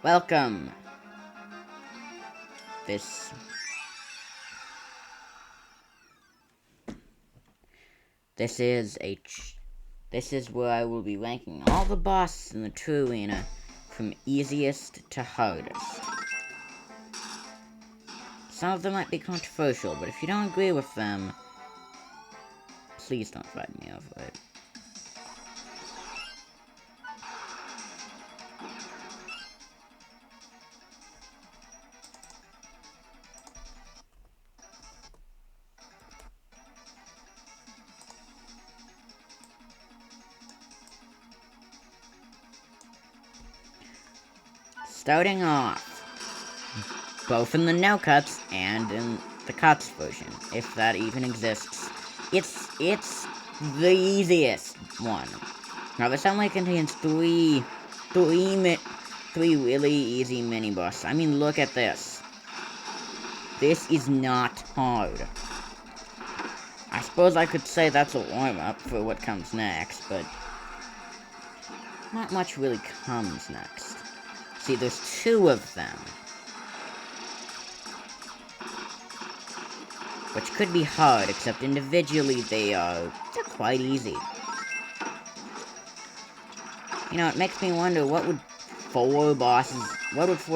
Welcome. This this is where I will be ranking all the bosses in the true arena from easiest to hardest. Some of them might be controversial, but if you don't agree with them, please don't fight me over it. Starting off, both in the no cuts and in the cuts version, if that even exists, it's the easiest one. Now this only contains three really easy mini bosses. I mean, look at this. This is not hard. I suppose I could say that's a warm-up for what comes next, but not much really comes next. See, there's two of them, which could be hard, except individually they're quite easy. You know, it makes me wonder what would four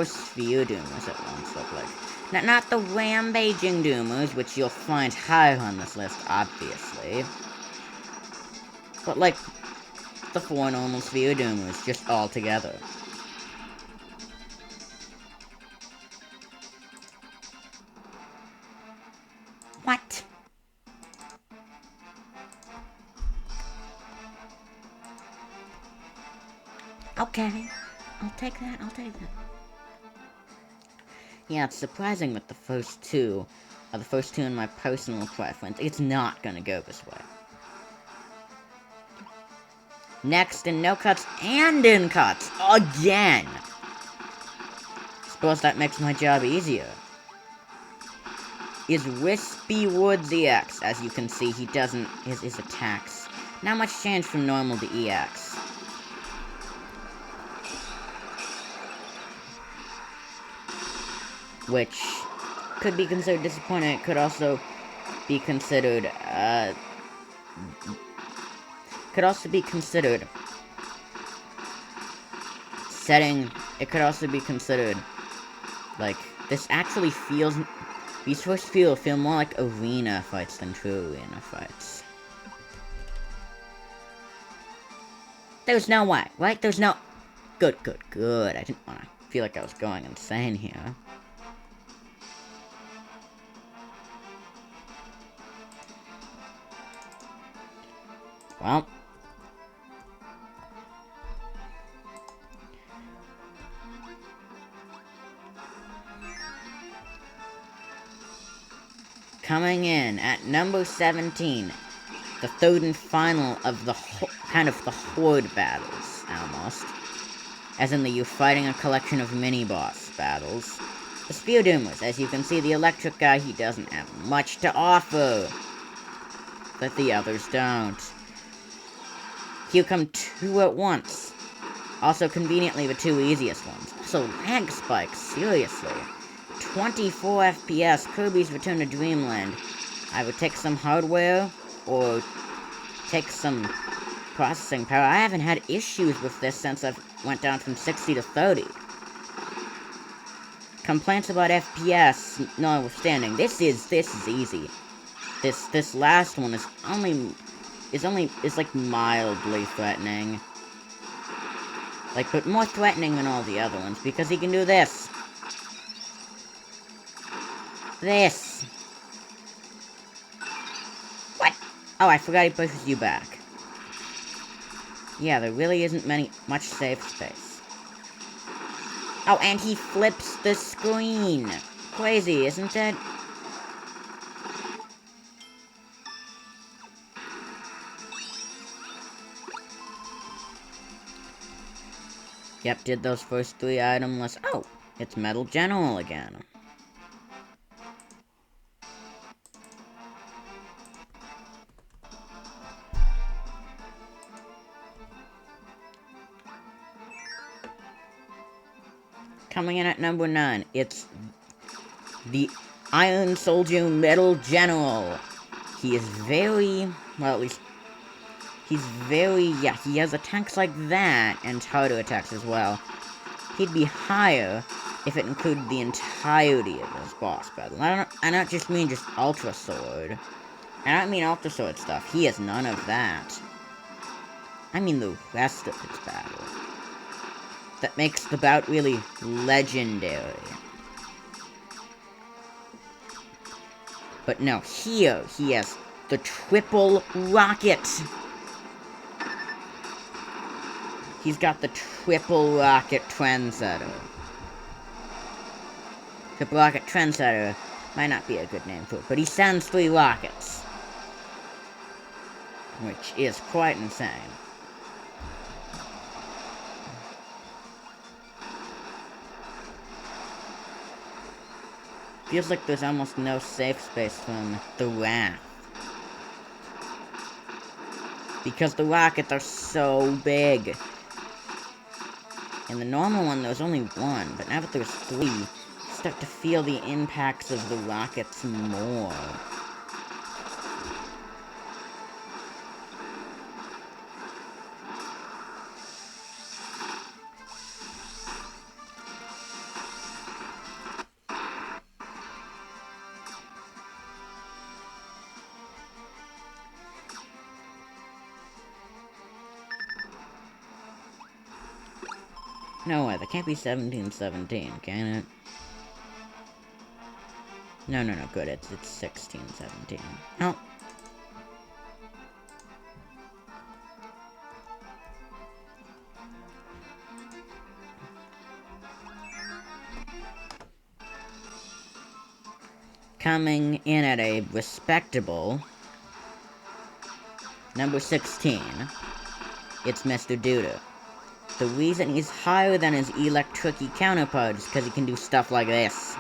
Sphere Doomers at once look like. Not the rampaging Doomers, which you'll find higher on this list, obviously. But like, the four normal Sphere Doomers, just all together. What? Okay. I'll take that. Yeah, it's surprising that the first two are the first two in my personal preference. It's not gonna go this way. Next, in no cuts and in cuts, again! Suppose that makes my job easier. Is Wispy Woods EX. As you can see, he doesn't, his attacks. Not much change from normal to EX. Which could be considered disappointing. It could also be considered, like, this actually feels, these first feel more like arena fights than true arena fights. There's no way, right? There's no, good. I didn't want to feel like I was going insane here. Well, coming in at number 17, the third and final of the kind of the horde battles, almost. As in you're fighting a collection of mini-boss battles. The Sphere Doomers, as you can see, the electric guy, he doesn't have much to offer that the others don't. Here come two at once. Also, conveniently, the two easiest ones. So, lag spikes, seriously. 24 FPS, Kirby's Return to Dreamland. I would take some hardware, or take some processing power. I haven't had issues with this since I went down from 60 to 30. Complaints about FPS notwithstanding, this is easy. This last one is like mildly threatening. Like, but more threatening than all the other ones, because he can do this. This. What? Oh, I forgot he pushes you back. Yeah, there really isn't much safe space. Oh, and he flips the screen. Crazy, isn't it? Yep, did those first three item lists. Oh, it's Metal General again. Coming in at number 9, it's the Iron Soldier Metal General. He is very, well, at least, he's very, yeah, he has attacks like that, and harder attacks as well. He'd be higher if it included the entirety of his boss battle. I don't just mean just Ultra Sword. I don't mean Ultra Sword stuff. He has none of that. I mean the rest of his battle. That makes the bout really legendary. But no, here, he has the triple rocket. He's got the triple rocket trendsetter. Triple rocket trendsetter might not be a good name for it, but he sends 3 rockets. Which is quite insane. Feels like there's almost no safe space from the Wrath. Because the rockets are so big. In the normal one, there's only 1, but now that there's 3, you start to feel the impacts of the rockets more. No way, that can't be 1717, can it? No, good, it's 1617. Oh. Coming in at a respectable number 16, it's Mr. Duda. The reason he's higher than his electric-y counterpart is because he can do stuff like this.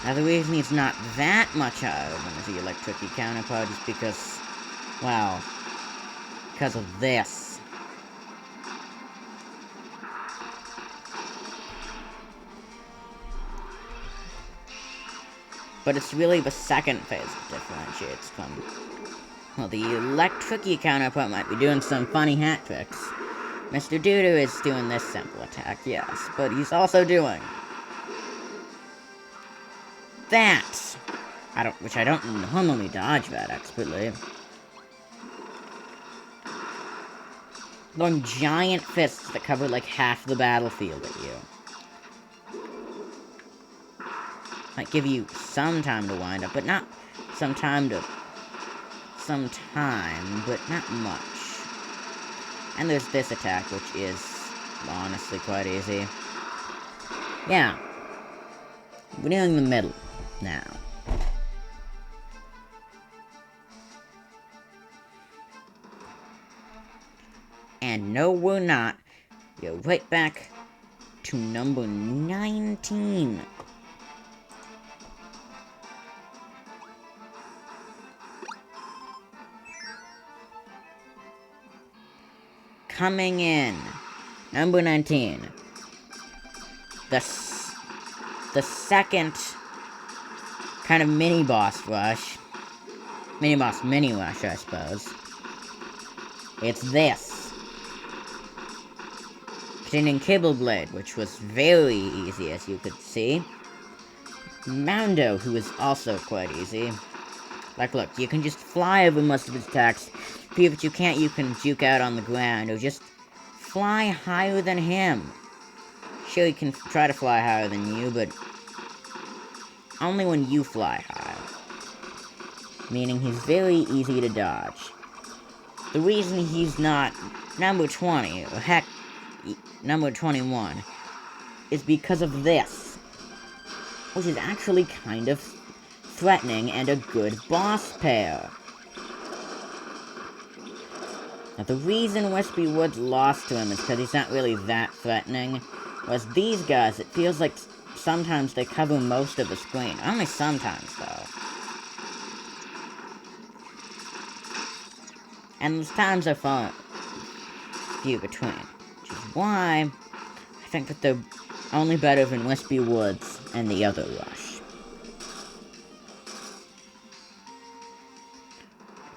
Now, the reason he's not that much higher than his electric-y counterpart is because, well, because of this. But it's really the second phase that differentiates from... Well, the electric-y counterpart might be doing some funny hat tricks. Mr. Dudu is doing this simple attack, yes, but he's also doing... that! Which I don't normally dodge that expertly. Throwing giant fists that cover like half the battlefield at you. Might give you some time to wind up, but not some time, but not much. And there's this attack, which is honestly quite easy. Yeah. We're doing the middle now. And no, we're not. Go right back to number 19. Coming in, number 19, the second kind of mini-boss rush, mini-rush, I suppose. It's this. Containing Cable Blade, which was very easy, as you could see. Mando, who is also quite easy. Like, look, you can just fly over most of his attacks. If you can't, you can juke out on the ground, or just fly higher than him. Sure, he can try to fly higher than you, but only when you fly higher. Meaning he's very easy to dodge. The reason he's not number 20, or heck, number 21, is because of this. Which is actually kind of threatening and a good boss pair. Now, the reason Wispy Woods lost to him is because he's not really that threatening. Whereas these guys, it feels like sometimes they cover most of the screen. Only sometimes, though. And those times are few between. Which is why I think that they're only better than Wispy Woods and the other Rush.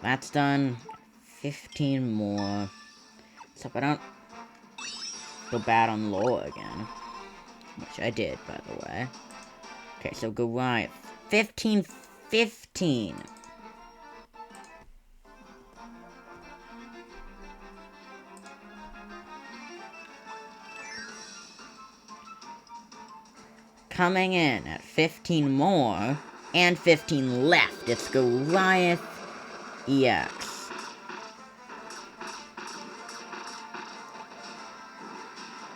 That's done. 15 more. So if I don't go bad on lore again. Which I did, by the way. Okay, so Goliath. 15. Coming in at 15 more, and 15 left. It's Goliath EX.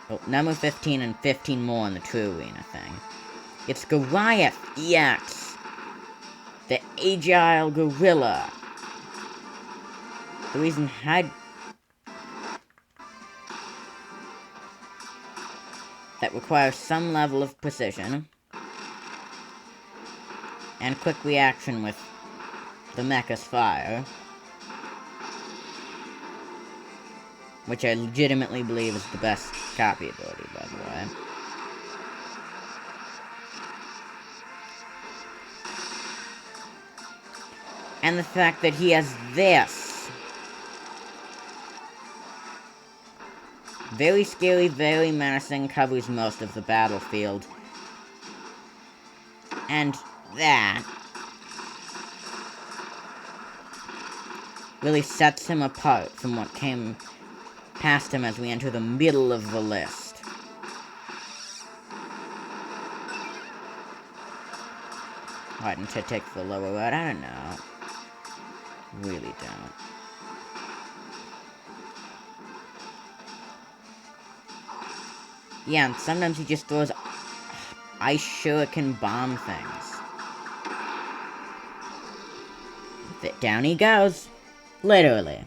Oh, number 15 and 15 more in the True Arena thing. It's Goliath EX. The Agile Gorilla. The reason that requires some level of precision and quick reaction with the Mecha's fire, which I legitimately believe is the best copy ability, by the way. And the fact that he has this. Very scary, very menacing, covers most of the battlefield. And that really sets him apart from what came past him as we enter the middle of the list. Why didn't I take the lower road? I don't know. Really don't. Yeah, and sometimes he just throws ice shuriken bomb things. Down he goes. Literally.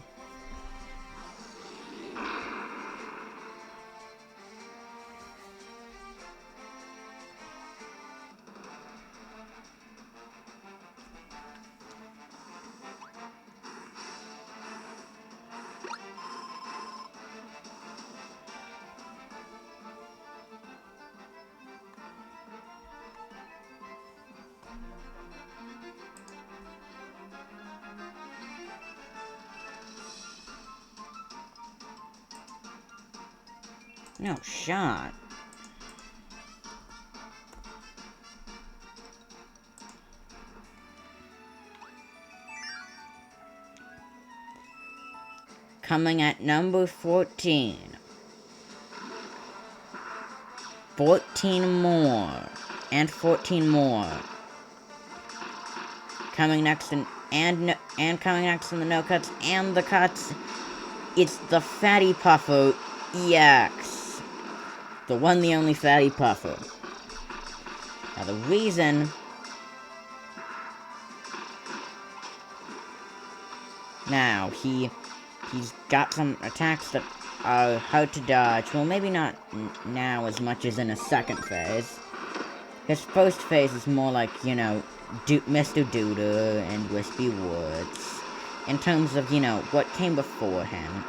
No shot. Coming at number 14. 14 more. And 14 more. Coming next and coming next in the no cuts and the cuts. It's the Fatty Puffer EX. The one, the only Fatty Puffer. Now the reason now he's got some attacks that are hard to dodge. Well, maybe not now as much as in a second phase. His first phase is more like, you know, Mr. Duder and Wispy Woods. In terms of, you know, what came before him.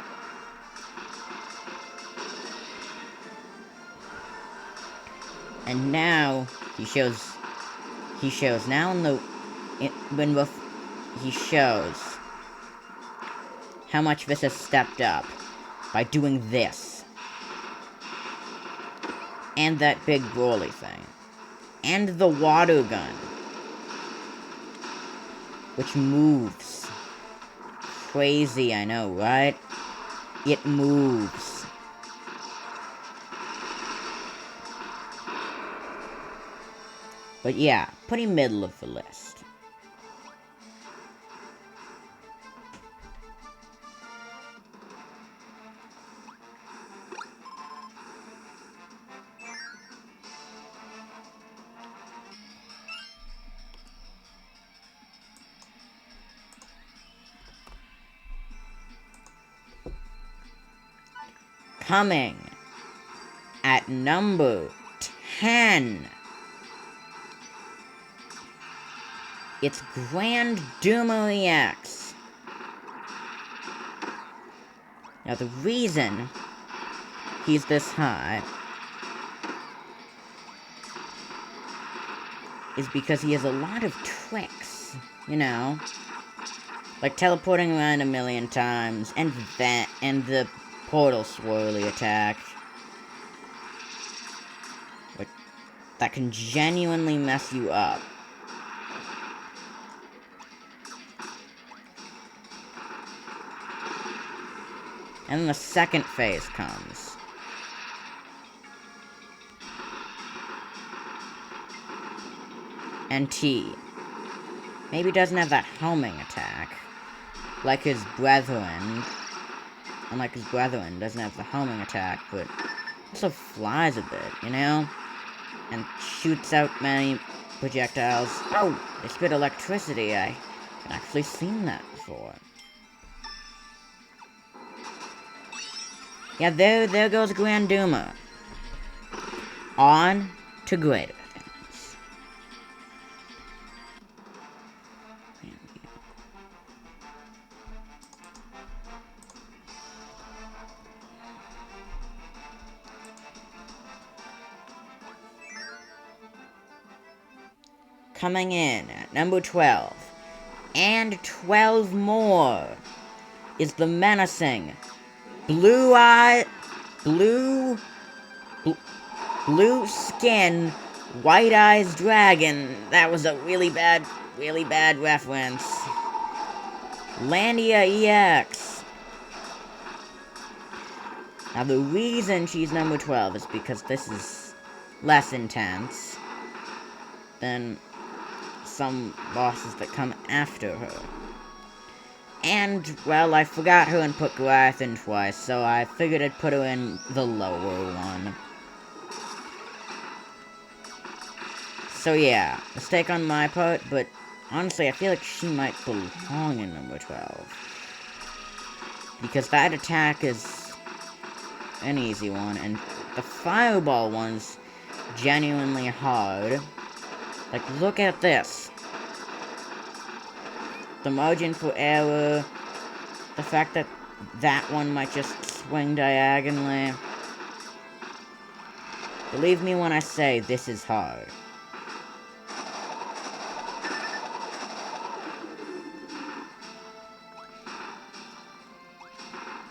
And now, he shows now in the, he shows how much this has stepped up by doing this. And that big Broly thing. And the water gun. Which moves. Crazy, I know, right? It moves. But yeah, pretty middle of the list. Coming at number 10. It's Grand Doomer EX. Now, the reason he's this high is because he has a lot of tricks, you know? Like teleporting around a million times, and the portal swirly attack. Like, that can genuinely mess you up. And then the second phase comes. And T. Maybe doesn't have that homing attack. Like his brethren. Unlike his brethren, doesn't have the homing attack, but also flies a bit, you know? And shoots out many projectiles. Oh! They spit electricity. I've actually seen that before. Yeah, there goes Granduma. On to greater things. Coming in at number 12, and 12 more, is the menacing blue skin, white eyes dragon. That was a really bad reference. Landia EX. Now the reason she's number 12 is because this is less intense than some bosses that come after her. And, well, I forgot her and put Goliath in twice, so I figured I'd put her in the lower one. So yeah, mistake on my part, but honestly, I feel like she might belong in number 12. Because that attack is an easy one, and the fireball one's genuinely hard. Like, look at this. The margin for error, the fact that that one might just swing diagonally. Believe me when I say this is hard.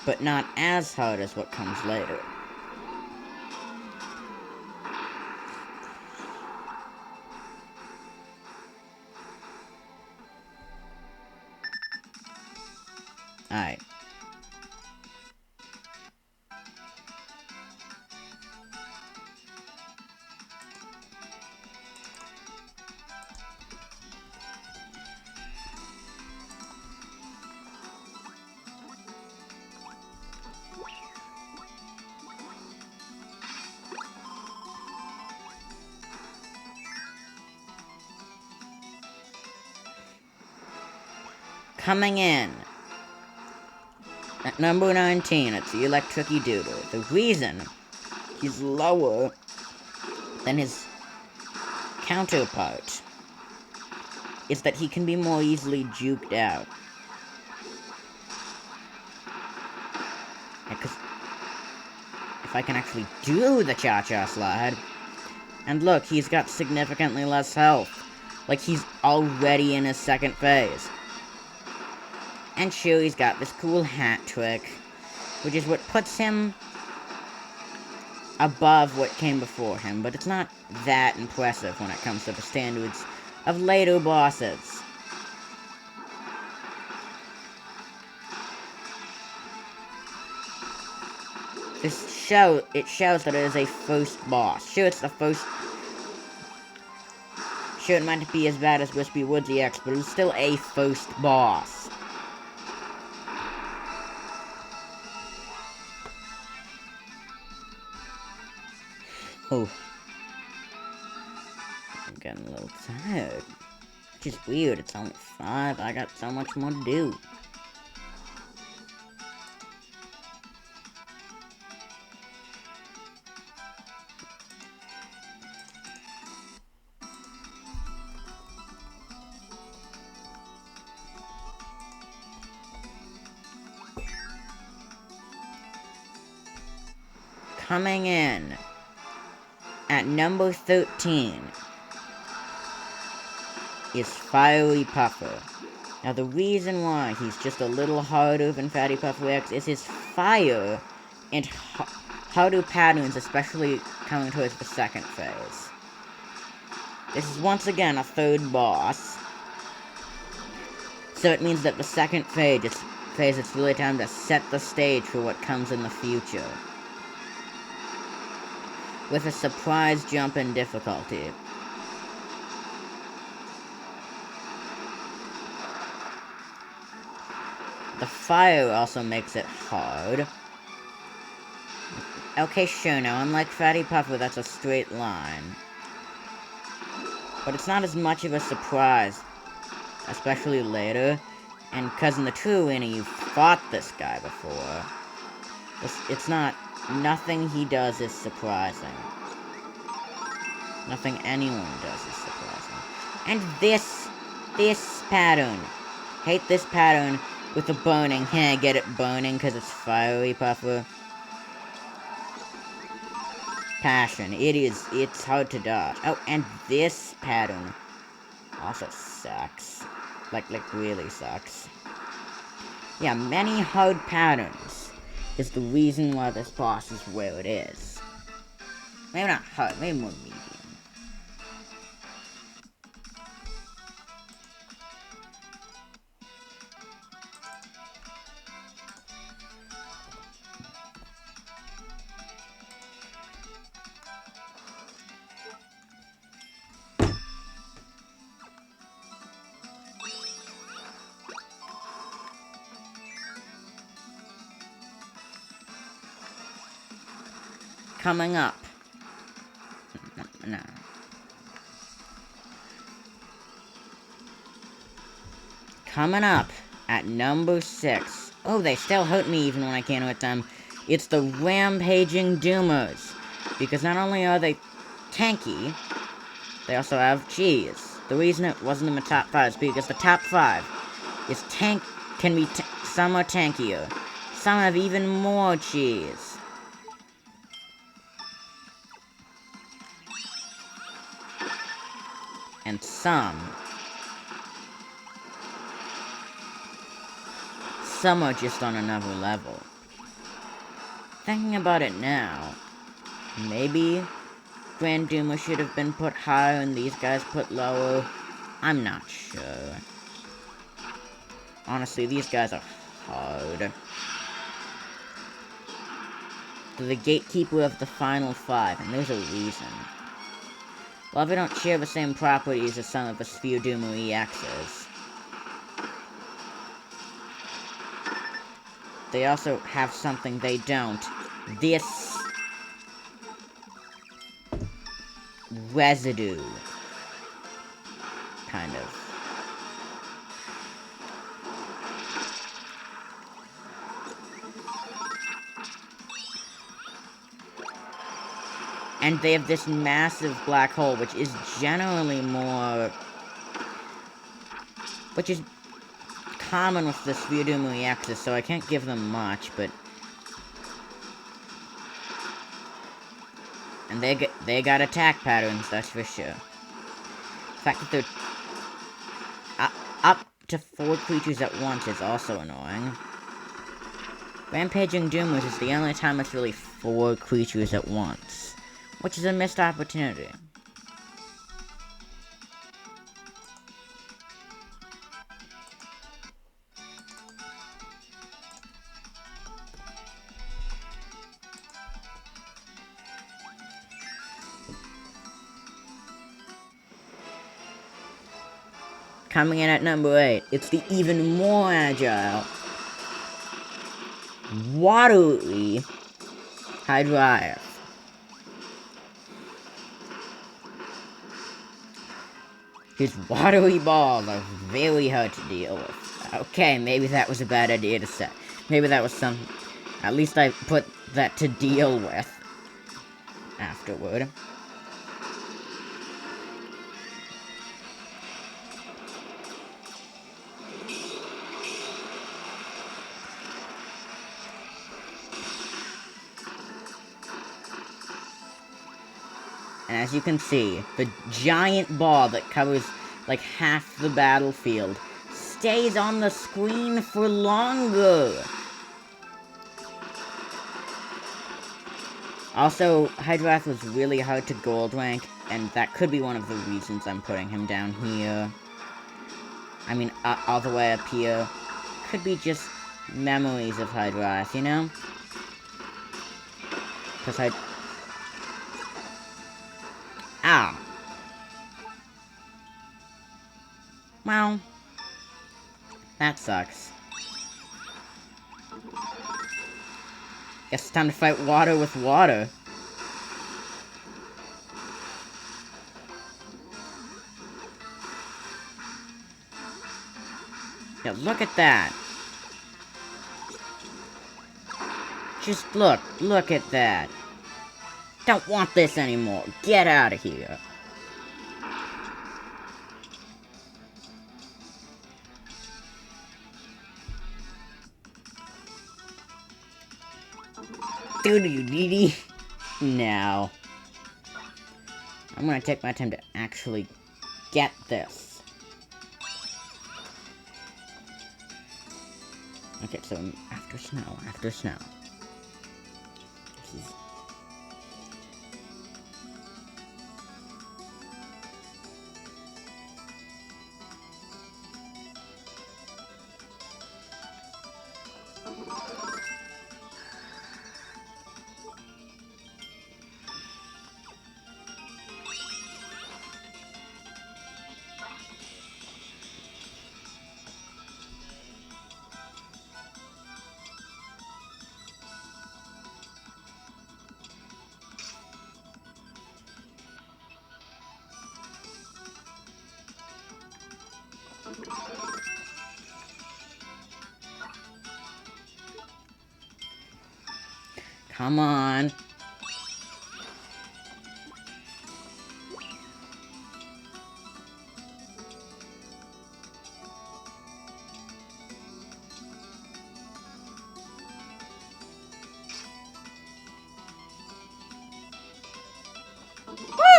But not as hard as what comes later. Alright. Coming in at number 19, it's the Electricy Doodle. The reason he's lower than his counterpart is that he can be more easily juked out. Because if I can actually do the cha-cha slide, and look, he's got significantly less health. Like, he's already in his second phase. And sure, he's got this cool hat trick, which is what puts him above what came before him, but it's not that impressive when it comes to the standards of later bosses. It shows that it is a first boss. Sure, it's the first... Sure, it might not be as bad as Wispy Woods EX, but it's still a first boss. Oh. I'm getting a little tired. Which is weird, it's only 5, I got so much more to do. Coming in at number 13 is Fiery Puffer. Now the reason why he's just a little harder than Fatty Puffer X is his fire and harder patterns, especially coming towards the second phase. This is once again a third boss, so it means that the second phase, it's really time to set the stage for what comes in the future, with a surprise jump in difficulty. The fire also makes it hard. Okay, sure, now unlike Fatty Puffer, that's a straight line. But it's not as much of a surprise, especially later. And because in the true arena, you've fought this guy before. It's not... Nothing he does is surprising. Nothing anyone does is surprising. And this pattern. Hate this pattern with the burning. Hey, get it burning because it's Fiery Puffer. Passion. It's hard to dodge. Oh, and this pattern also sucks. Like really sucks. Yeah, many hard patterns is the reason why this boss is where it is. Maybe not hard, maybe more medium. Coming up. No. Coming up at number 6. Oh, they still hurt me even when I can't hit them. It's the Rampaging Doomers. Because not only are they tanky, they also have cheese. The reason it wasn't in the top 5 is because the top 5 is can be some are tankier. Some have even more cheese. And some are just on another level. Thinking about it now, maybe Grand Duma should have been put higher and these guys put lower. I'm not sure. Honestly, these guys are hard. They're the gatekeeper of the final 5, and there's a reason. Well, they don't share the same properties as some of the Sphere Doomer EXs. They also have something they don't. This residue. Kind of. And they have this massive black hole, which is generally more... which is common with the Sphere Doomer EXs, so I can't give them much, but... and they got attack patterns, that's for sure. The fact that they're... up to 4 creatures at once is also annoying. Rampaging Doomers is the only time it's really 4 creatures at once. Which is a missed opportunity. Coming in at number 8, it's the even more agile, watery Hydriath. His watery balls are very hard to deal with. Okay, maybe that was a bad idea to set. Maybe that was some... At least I put that to deal with afterward. And as you can see, the giant ball that covers like half the battlefield stays on the screen for longer. Also, Hydrath was really hard to gold rank, and that could be one of the reasons I'm putting him down here. I mean, all the way up here. Could be just memories of Hydrath, you know? Because Ow. Well, that sucks. Guess it's time to fight water with water. Yeah, look at that. Just look at that. Don't want this anymore. Get out of here. Doo-doo-dee-dee. Now. I'm gonna take my time to actually get this. Okay, so after snow. This is... Come on.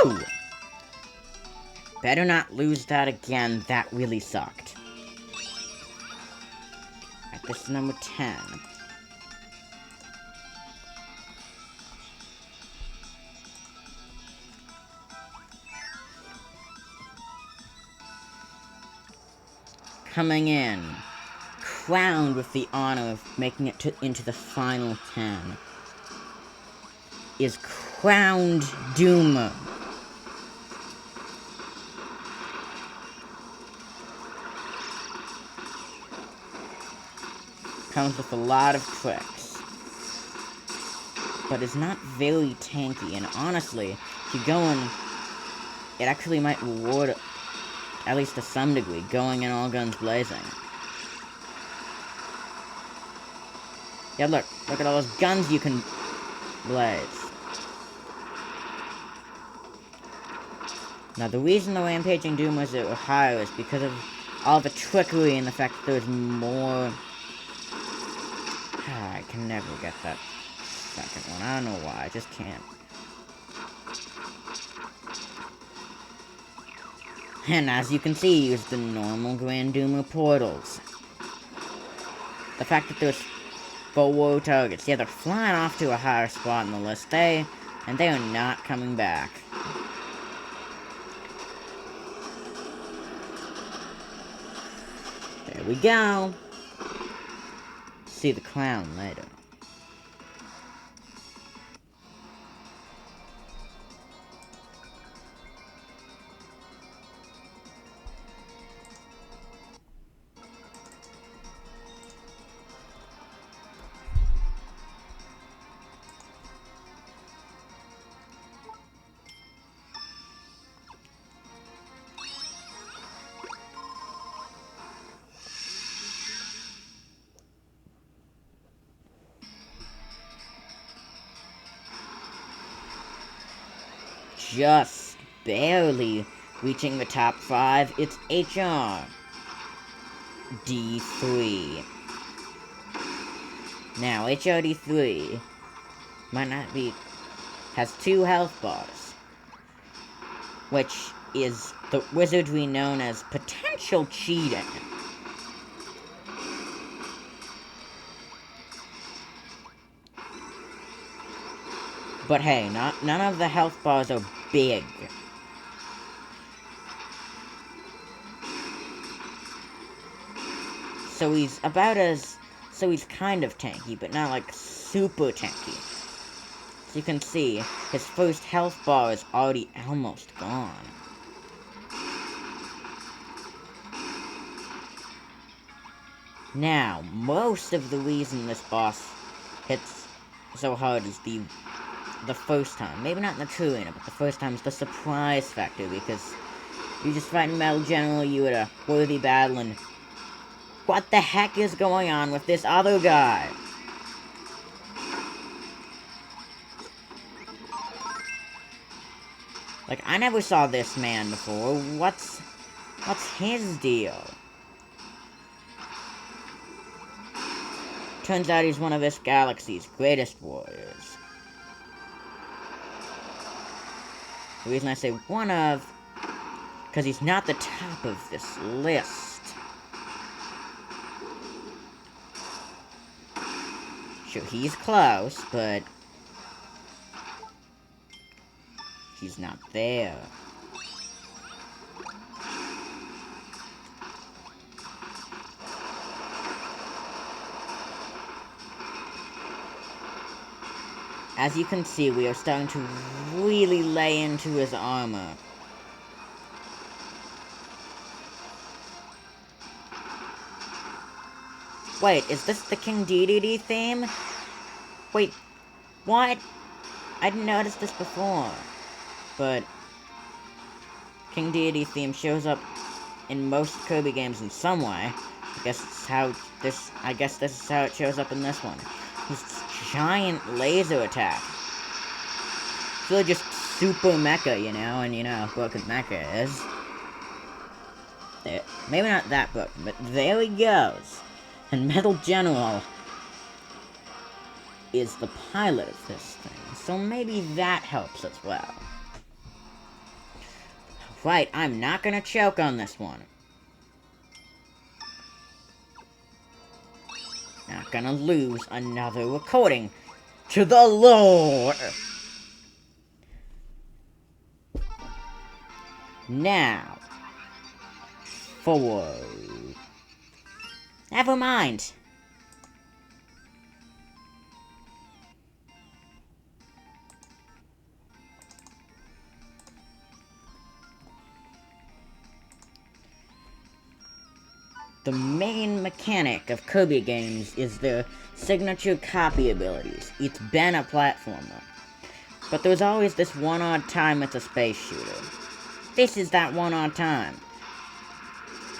Woo! Better not lose that again. That really sucked. Alright, this is number 10. Coming in, crowned with the honor of making it into the final 10, is Crowned Doom. Comes with a lot of tricks, but is not very tanky, and honestly, if you go in, it actually might reward, at least to some degree, going in all guns blazing. Yeah, look at all those guns you can blaze. Now, the reason the Rampaging Doom was higher is because of all the trickery and the fact that there's more... I can never get that second one. I don't know why, I just can't. And as you can see, use the normal Grand Doomer portals. The fact that there's 4 targets, yeah, they're flying off to a higher spot in the list, and they are not coming back. There we go. See the clown later. Just barely reaching the top 5, it's HR D3. Now, HRD3 might not be... has 2 health bars. which is the wizardry known as potential cheating. But hey, none of the health bars are big. So he's kind of tanky, but not like super tanky. So you can see, his first health bar is already almost gone. Now, most of the reason this boss hits so hard is the first time. Maybe not in the true arena, but the first time is the surprise factor, because you're just fighting Metal General, you at a worthy battle, and what the heck is going on with this other guy? Like, I never saw this man before. What's his deal? Turns out he's one of this galaxy's greatest warriors. The reason I say one of, because he's not the top of this list. Sure, he's close, but he's not there. As you can see, we are starting to really lay into his armor. Wait, is this the King Dedede theme? Wait, what? I didn't notice this before. But King Dedede theme shows up in most Kirby games in some way. I guess this is how it shows up in this one. This giant laser attack. It's really just super mecha, you know, and you know how broken mecha is. There, maybe not that broken, but there he goes. And Metal General is the pilot of this thing, so maybe that helps as well. Right, I'm not gonna choke on this one. Not gonna lose another recording to the Lord. Now, forward. Never mind. The main mechanic of Kirby games is their signature copy abilities. It's been a platformer. But there's always this one odd time it's a space shooter. This is that one odd time.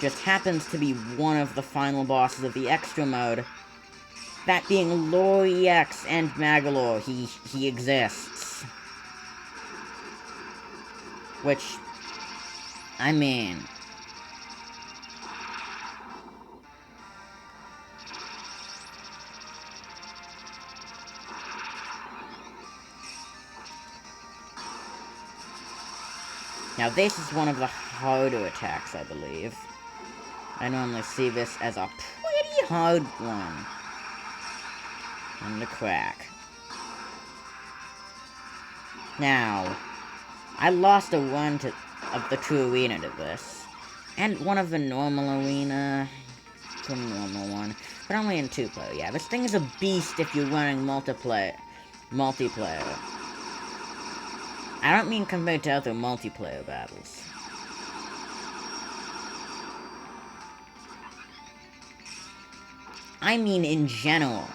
Just happens to be one of the final bosses of the extra mode. That being Lore EX and Magalore, he exists. Which, I mean, now this is one of the harder attacks, I believe. I normally see this as a pretty hard one. On the crack. Now, I lost a run of the true arena to this. And one of the normal arena. The normal one. But only in 2-player. Yeah, this thing is a beast if you're running multiplayer. I don't mean compared to other multiplayer battles. I mean in general.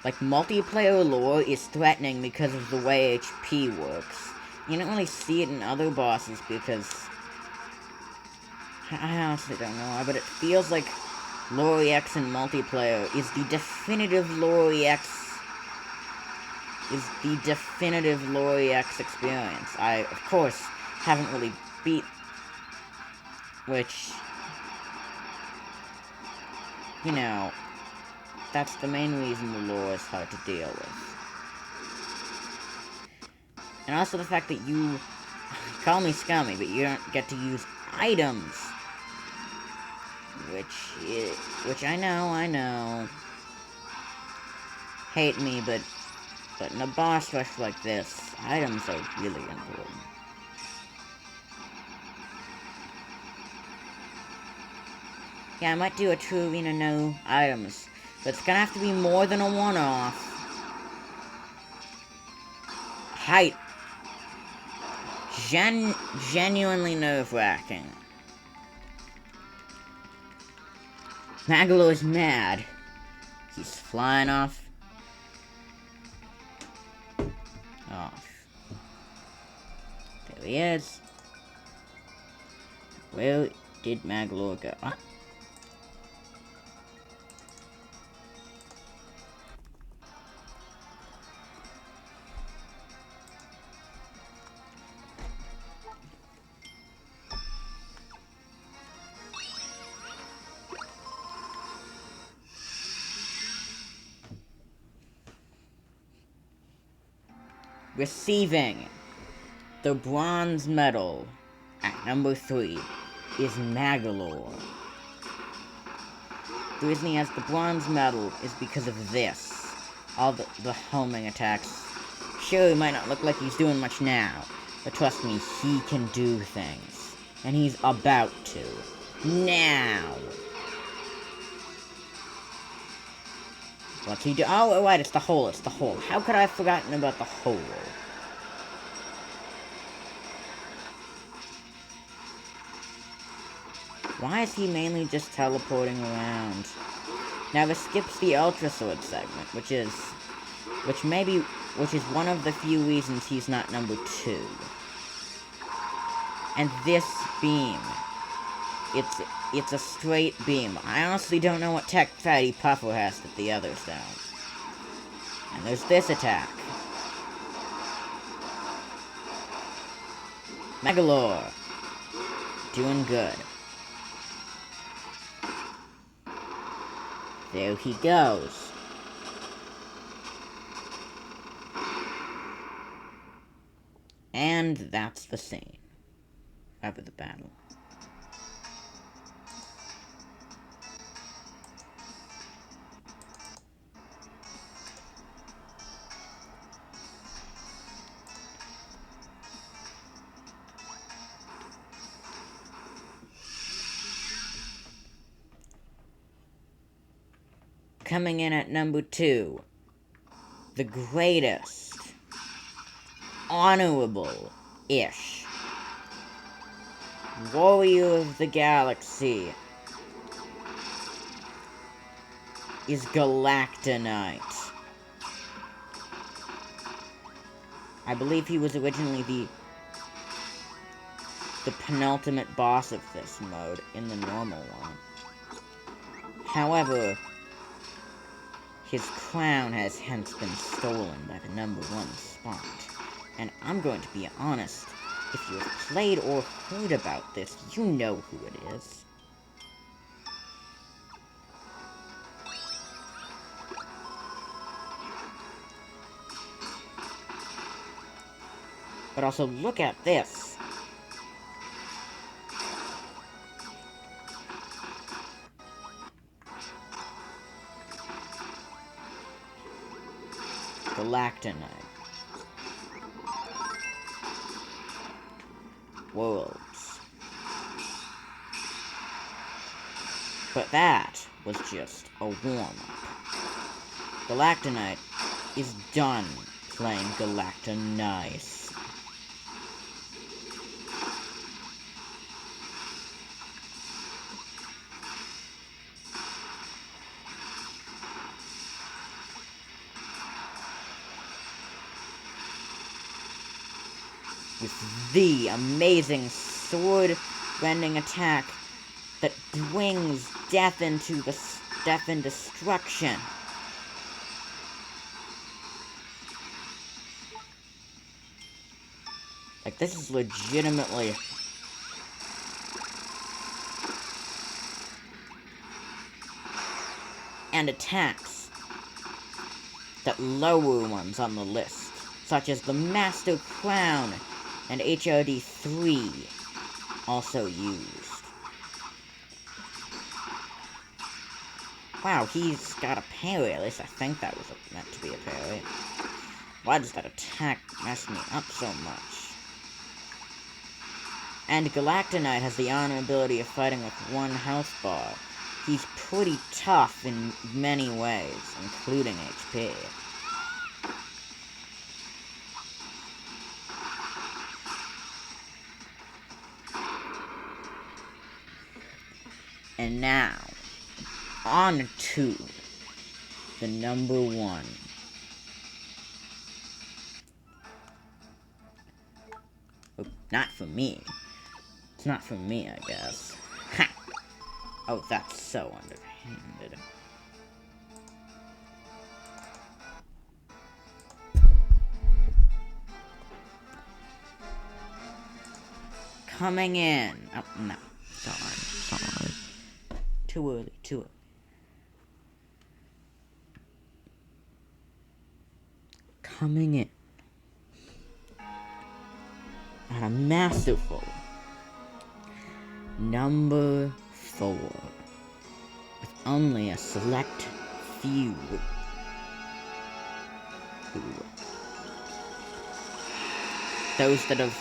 Like, multiplayer lore is threatening because of the way HP works. You don't really see it in other bosses because I honestly don't know, but it feels like Lore EX in multiplayer is the definitive Lore EX experience. I, of course, haven't really beat, which, you know, that's the main reason the lore is hard to deal with. And also the fact that you call me scummy, but you don't get to use items. Which I know. Hate me, but in a boss rush like this, items are really important. Yeah, I might do a true arena no items, but it's gonna have to be more than a one-off. Height. Genuinely nerve-wracking. Magalore's mad. He's flying off. There he is. Where did Magalore go? Ah. Receiving the bronze medal at number 3 is Magalore. The reason he has the bronze medal is because of this. All the homing attacks. Sure, he might not look like he's doing much now, but trust me, he can do things. And he's about to. Now! What's he do? Oh, right, it's the hole. How could I have forgotten about the hole? Why is he mainly just teleporting around? Now this skips the Ultra Sword segment, which is one of the few reasons he's not number 2. And this beam, it's a straight beam. I honestly don't know what tech Fatty Puffer has that the others don't. And there's this attack. Magalore. Doing good. There he goes. And that's the scene of the battle. Coming in at number 2, the greatest, honorable-ish warrior of the galaxy is Galactonite. I believe he was originally the penultimate boss of this mode in the normal one. However, his crown has hence been stolen by the number 1 spot. And I'm going to be honest, if you have played or heard about this, you know who it is. But also, look at this. Galactonite. Worlds. But that was just a warm-up. Galactonite is done playing Galactonice. With the amazing sword-bending attack that brings death and destruction. Like, this is legitimately... and attacks that lower ones on the list, such as the Master Crown and HRD 3 also used. Wow, he's got a parry. At least I think that was meant to be a parry. Why does that attack mess me up so much? And Galactonite has the honorability of fighting with 1 health bar. He's pretty tough in many ways, including HP. And now, on to the number 1. Oh, not for me. It's not for me, I guess. Ha! Oh, that's so underhanded. Coming in. Oh, no. Sorry. Too early. Coming in. At a masterful number 4. With only a select few. Those that have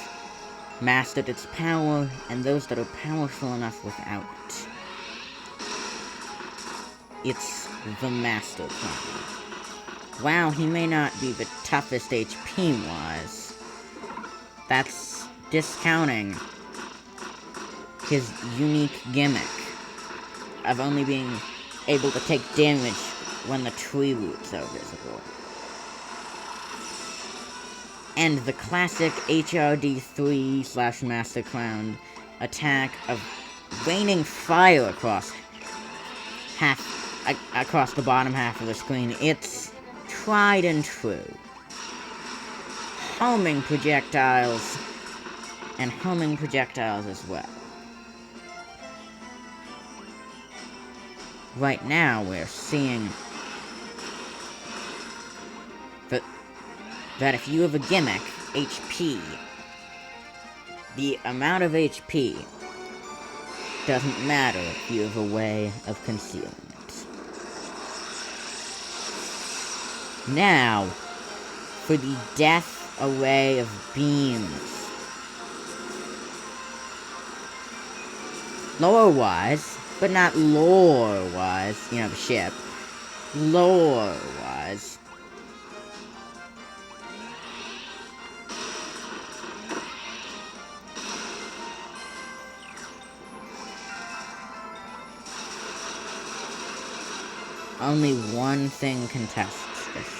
mastered its power, and those that are powerful enough without it. It's the Master Clown. Wow, he may not be the toughest HP-wise. That's discounting his unique gimmick of only being able to take damage when the tree roots are visible. And the classic HRD3 / Master Clown attack of raining fire across the bottom half of the screen. It's tried and true. Homing projectiles, and homing projectiles as well. Right now, we're seeing that if you have a gimmick, HP, the amount of HP doesn't matter if you have a way of concealing it. Now, for the death array of beams. Lore-wise, but not lore-wise, you know, the ship. Lore-wise. Only one thing contests this.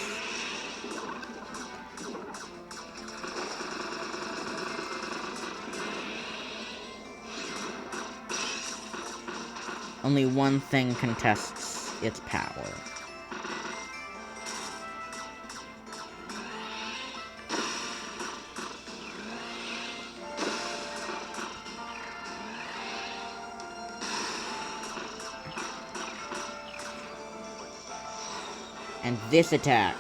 Only one thing contests its power. And this attack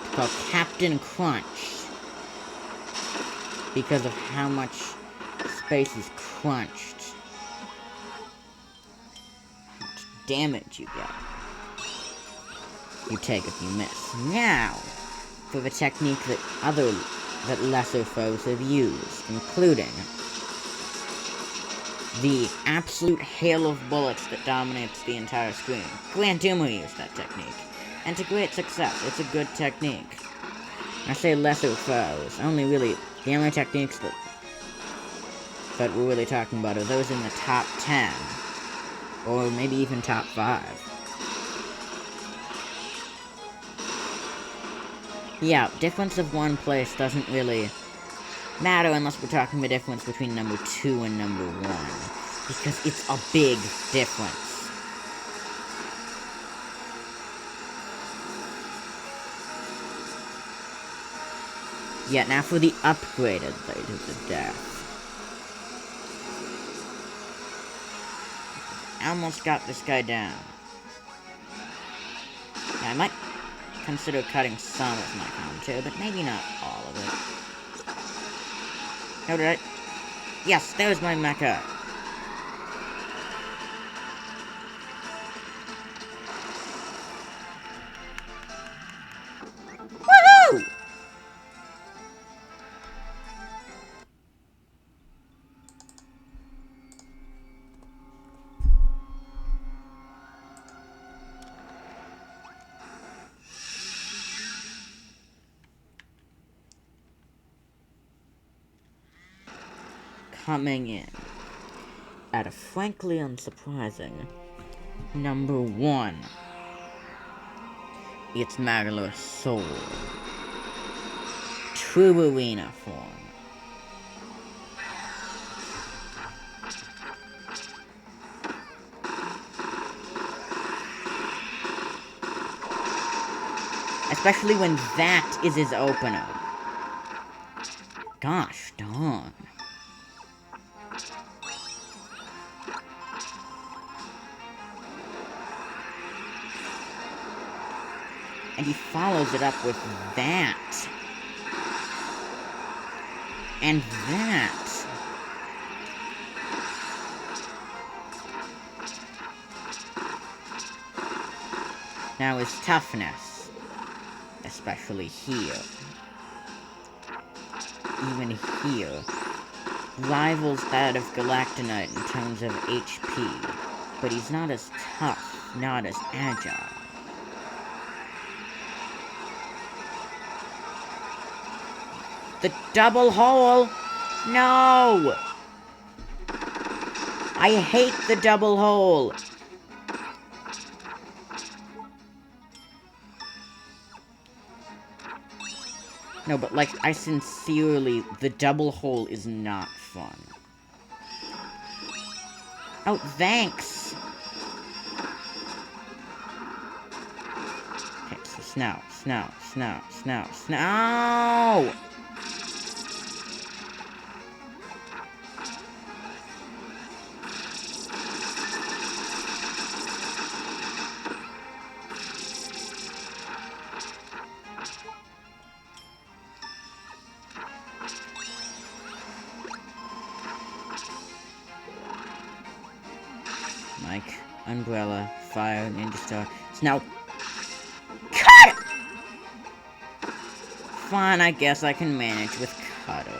is called Captain Crunch because of how much space is crunched. How much damage you get. You take if you miss. Now, for the technique that lesser foes have used, including the absolute hail of bullets that dominates the entire screen. Grand Doomer used that technique. And to great success. It's a good technique. I say lesser foes. The only techniques that we're really talking about are those in the top 10. Or maybe even top 5. Yeah, difference of one place doesn't really matter unless we're talking the difference between number 2 and number 1. Because it's a big difference. Yeah, now for the upgraded Blade of Death. I almost got this guy down. Yeah, I might consider cutting some of my commentary, but maybe not all of it. How did I... Yes, there's my mecha. Woohoo! Coming in at a frankly unsurprising number 1. It's Maglar's Soul. True arena form. Especially when that is his opener. Gosh darn. And he follows it up with that. And that. Now his toughness. Especially here. Even here. Rivals that of Galactonite in terms of HP. But he's not as tough, not as agile. The double hole! No! I hate the double hole! No, but like, I sincerely, the double hole is not fun. Oh, thanks! Okay, so snow. Mike, Umbrella, Fire, Ninja Star, Snow. Cut it! Fine, I guess I can manage with Cutter.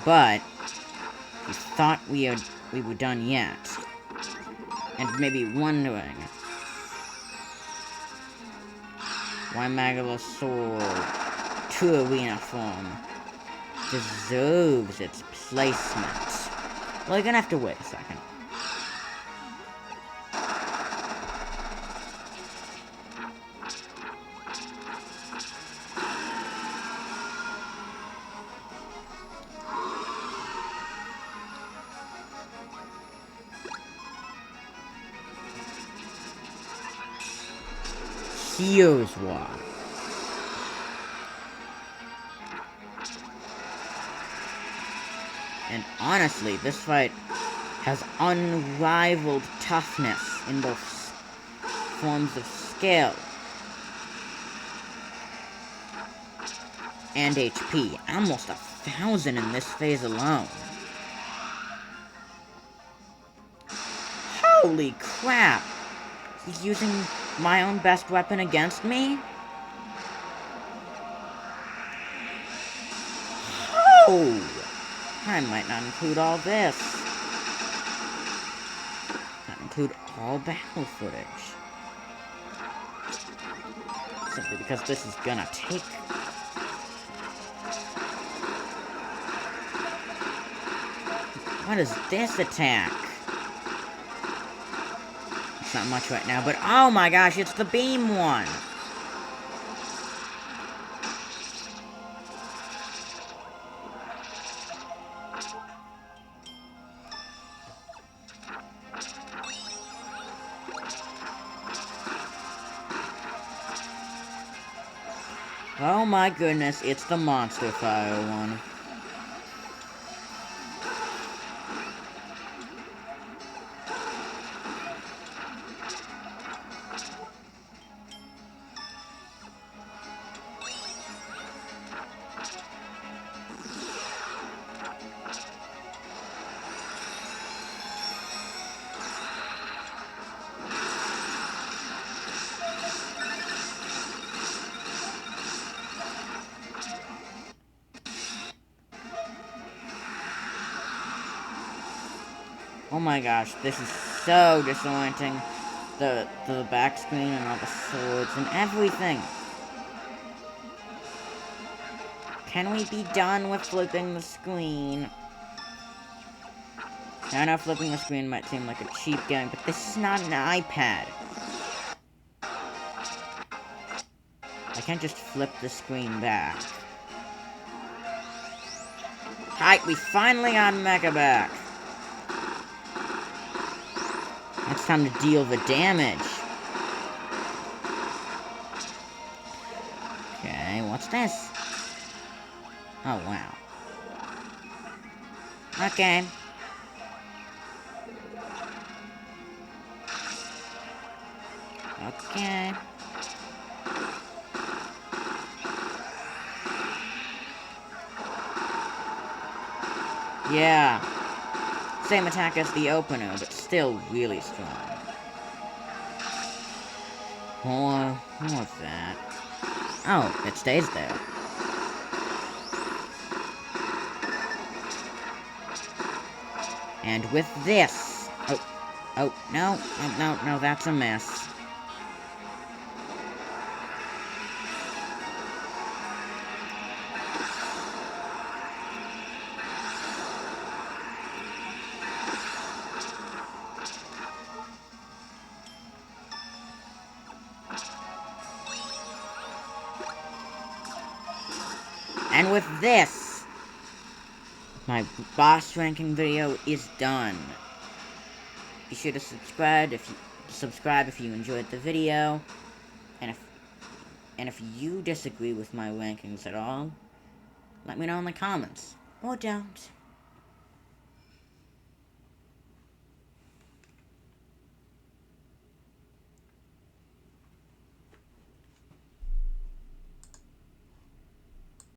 But we thought we were done yet. And maybe wondering why Maglar's Soul, true arena form, deserves its placement. Well, you're gonna have to wait a second. Here's why. And honestly, this fight has unrivaled toughness in both forms of scale and HP. Almost 1,000 in this phase alone. Holy crap! He's using my own best weapon against me? Oh! I might not include all this. Not include all battle footage. Simply because this is gonna take... What is this attack? It's not much right now, but oh my gosh, it's the beam one! Oh my goodness, it's the Monster Fire one. Oh my gosh, this is so disorienting. The back screen and all the swords and everything. Can we be done with flipping the screen? I know flipping the screen might seem like a cheap game, but this is not an iPad. I can't just flip the screen back. Alright, we finally got Mecha back. It's time to deal the damage. Okay, what's this? Oh, wow. Okay. Okay. Yeah. Same attack as the opener, but still really strong. More of that. Oh, it stays there. And with this... Oh, no, that's a miss. And with this, my boss ranking video is done. Be sure to subscribe if you enjoyed the video, and if you disagree with my rankings at all, let me know in the comments, or don't.